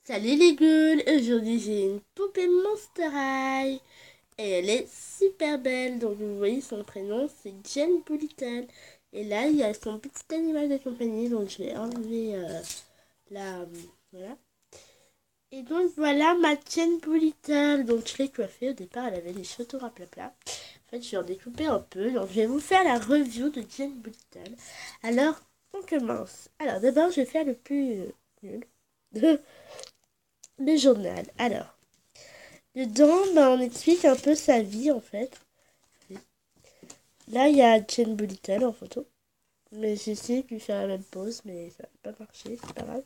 Salut les ghouls, aujourd'hui j'ai une poupée Monster High et elle est super belle. Donc vous voyez son prénom c'est Jen Bulletin. Et là il y a son petit animal de compagnie, donc je vais enlever la... voilà. Et donc voilà ma Jen Bulletin. Donc je l'ai coiffée, au départ elle avait les cheveux tout raplapla. En fait je vais en découper un peu, donc je vais vous faire la review de Jen Bulletin. Alors on commence. Alors d'abord je vais faire le plus nul. Le journal. Alors, dedans, on explique un peu sa vie en fait. Là, il y a Jane Bulliton en photo. Mais j'ai essayé de lui faire la même pose, mais ça n'a pas marché, c'est pas grave.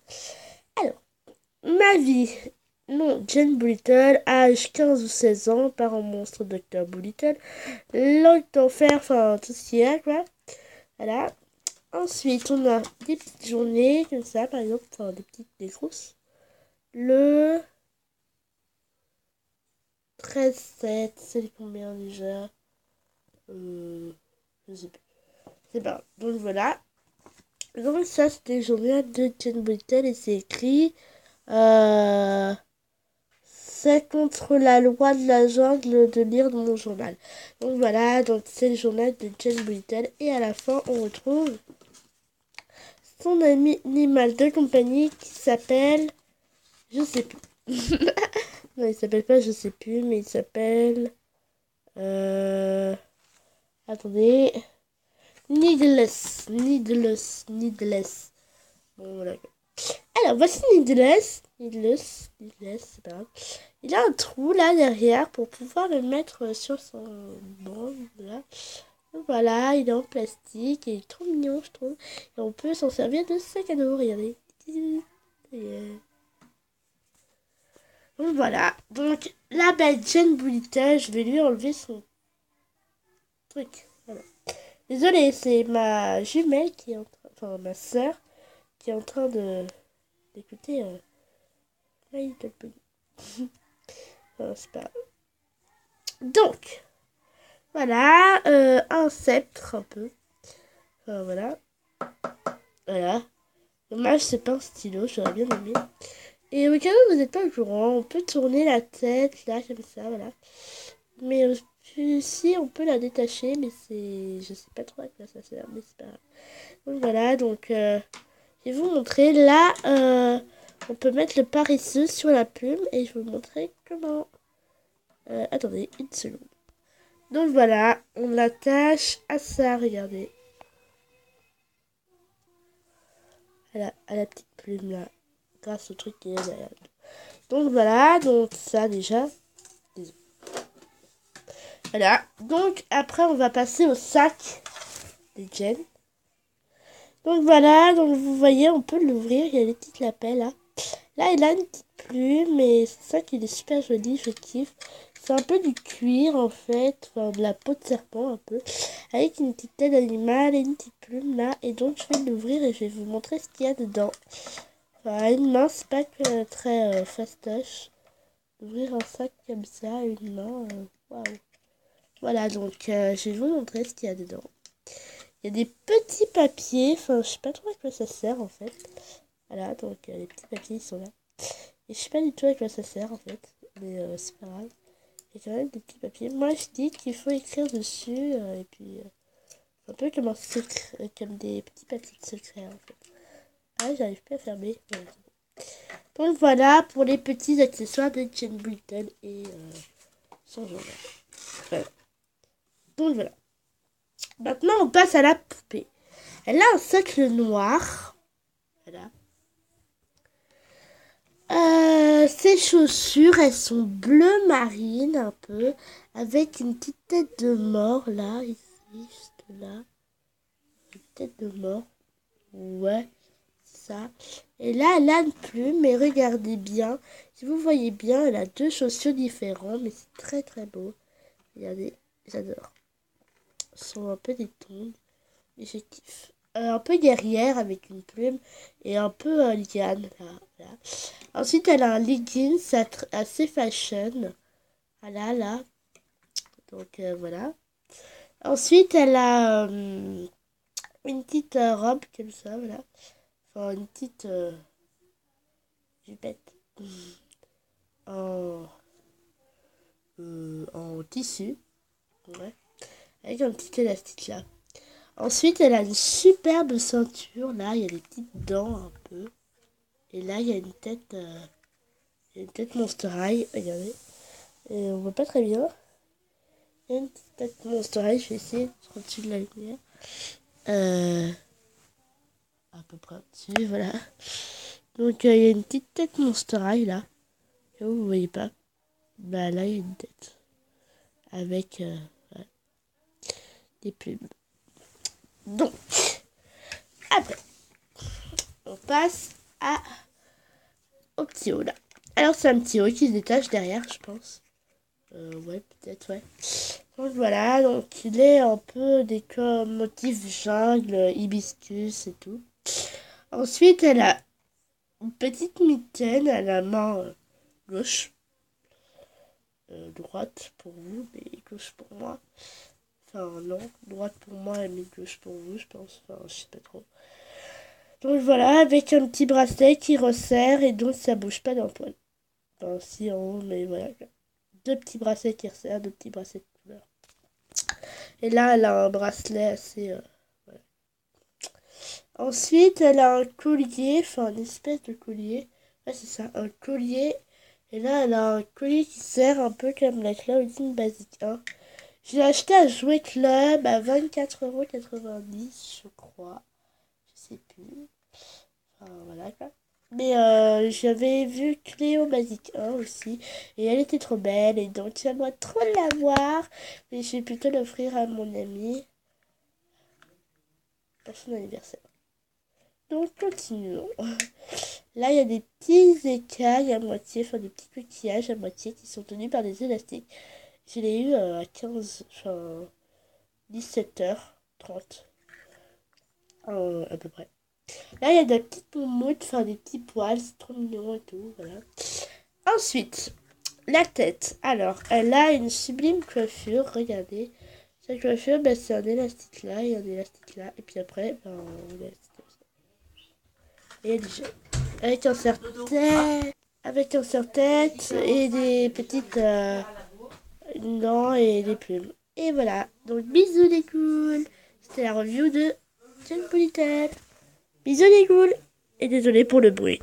Alors, ma vie. Non, Jane Bulliton, âge 15 ou 16 ans, parent monstre, docteur Bulliton, langue d'enfer, enfin tout ce qu'il y a quoi. Voilà. Ensuite, on a des petites journées comme ça, par exemple, enfin des petites des grosses. Le 13-7, c'est combien déjà je sais plus. C'est pas grave. Donc voilà. Donc ça, c'était le journal de Jane Bulletin et c'est écrit c'est contre la loi de la jungle de lire dans mon journal. Donc voilà, donc c'est le journal de Jane Bulletin et à la fin, on retrouve son ami animal de compagnie qui s'appelle... Je sais plus. Non, il s'appelle pas je sais plus, mais il s'appelle... Attendez... Needless. Bon, voilà. Alors, voici Needless, c'est pas grave. Il a un trou là derrière pour pouvoir le mettre sur son banc. Là. Voilà, il est en plastique et il est trop mignon, je trouve. Et on peut s'en servir de sac à dos, regardez. Donc voilà. Donc, la belle Jane Bulletin, je vais lui enlever son truc. Voilà. Désolée, c'est ma jumelle qui est en train... Enfin, ma soeur qui est en train de d'écouter My Little Pony. Enfin, c'est pas... Donc, voilà, un sceptre un peu. Enfin, voilà. Voilà. Dommage, c'est pas un stylo, j'aurais bien aimé. Et au cas où vous n'êtes pas au courant, on peut tourner la tête là, comme ça, voilà. Mais si, on peut la détacher, mais c'est... Je sais pas trop à quoi ça sert, mais c'est pas grave. Donc voilà, donc je vais vous montrer. Là, on peut mettre le paresseux sur la plume et je vais vous montrer comment. Attendez, une seconde. Donc voilà, on l'attache à ça, regardez. À la petite plume là, grâce au truc qui est derrière. Donc voilà, donc ça déjà. Désolé. Voilà, donc après on va passer au sac des Jen. Donc voilà, donc vous voyez, on peut l'ouvrir, il y a des petites lapels là. Là, il a une petite plume, mais c'est ça qui est super joli, je kiffe. C'est un peu du cuir en fait, enfin de la peau de serpent un peu, avec une petite tête d'animal et une petite plume là. Et donc je vais l'ouvrir et je vais vous montrer ce qu'il y a dedans. Enfin, une main, c'est pas que très fastoche. D'ouvrir un sac comme ça, une main, waouh. Voilà, donc je vais vous montrer ce qu'il y a dedans. Il y a des petits papiers, enfin je sais pas trop à quoi ça sert en fait. Voilà, donc les petits papiers ils sont là. Et je sais pas du tout à quoi ça sert en fait, mais c'est pas grave. Il y a quand même des petits papiers. Moi je dis qu'il faut écrire dessus, et puis un peu comme un secret, comme des petits papiers de secret en fait. Ah, j'arrive pas à fermer. Voilà. Donc voilà pour les petits accessoires de Jane Bulletin et son journal. Voilà. Donc voilà. Maintenant on passe à la poupée. Elle a un socle noir. Voilà. Ses chaussures, elles sont bleu marine un peu, avec une petite tête de mort là, ici, juste là. Une tête de mort. Ouais, ça. Et là, elle a une plume, mais regardez bien. Si vous voyez bien, elle a deux chaussures différentes, mais c'est très très beau. Regardez, j'adore. Elles sont un peu des tongs, et je kiffe. Un peu guerrière avec une plume et un peu liane là. Voilà. Ensuite, elle a un leggings assez fashion. Voilà, là. Donc, voilà. Ensuite, elle a une petite robe comme ça, voilà. Enfin, une petite jupette. en, en tissu. Ouais. Avec un petit élastique là. Ensuite, elle a une superbe ceinture. Là, il y a des petites dents un peu. Et là, il y a une tête Monster High. Regardez. Et on voit pas très bien. Il y a une petite tête Monster High. Je vais essayer d'être au-dessus de la lumière. À peu près au-dessus, voilà. Donc, il y a une petite tête Monster High là. Et vous voyez pas. Bah là, il y a une tête. Avec ouais, des plumes. Donc, après, on passe au petit haut là. Alors, c'est un petit haut qui se détache derrière, je pense. Ouais, peut-être, ouais. Donc voilà, donc il est un peu décor motif jungle, hibiscus et tout. Ensuite, elle a une petite mitaine à la main gauche. Droite pour vous, mais gauche pour moi. Enfin, non, droite pour moi mais gauche pour vous, je pense. Enfin, je sais pas trop. Donc voilà, avec un petit bracelet qui resserre et donc ça bouge pas d'un poil. Enfin, si en haut, mais voilà. Deux petits bracelets qui resserrent, deux petits bracelets de couleur. Et là, elle a un bracelet assez. Voilà. Ensuite, elle a un collier, enfin une espèce de collier. Ouais, c'est ça, un collier. Et là, elle a un collier qui sert un peu comme la Claudine Basique 1. Je l'ai acheté à Jouet Club à 24,90 € je crois. Je sais plus. Enfin, voilà quoi. Mais j'avais vu Cléo Basique 1 aussi. Et elle était trop belle. Et donc j'aimerais trop l'avoir. Mais je vais plutôt l'offrir à mon ami pour son anniversaire. Donc continuons. Là, il y a des petits écailles à moitié, enfin des petits coquillages à moitié qui sont tenus par des élastiques. Je l'ai eu à 15, enfin 17h30 à peu près. Là, il y a des petites pommettes, enfin des petits poils, c'est trop mignon et tout, voilà. Ensuite, la tête. Alors, elle a une sublime coiffure, regardez. Sa coiffure, ben, c'est un élastique là et un élastique là. Et puis après, ben, on laisse comme ça. Et elle est jolie. Avec un serre-tête, avec un serre-tête et des petites dents et des plumes. Et voilà. Donc, bisous les cools. C'était la review de Jane Polytech. Bisous les ghouls et désolé pour le bruit.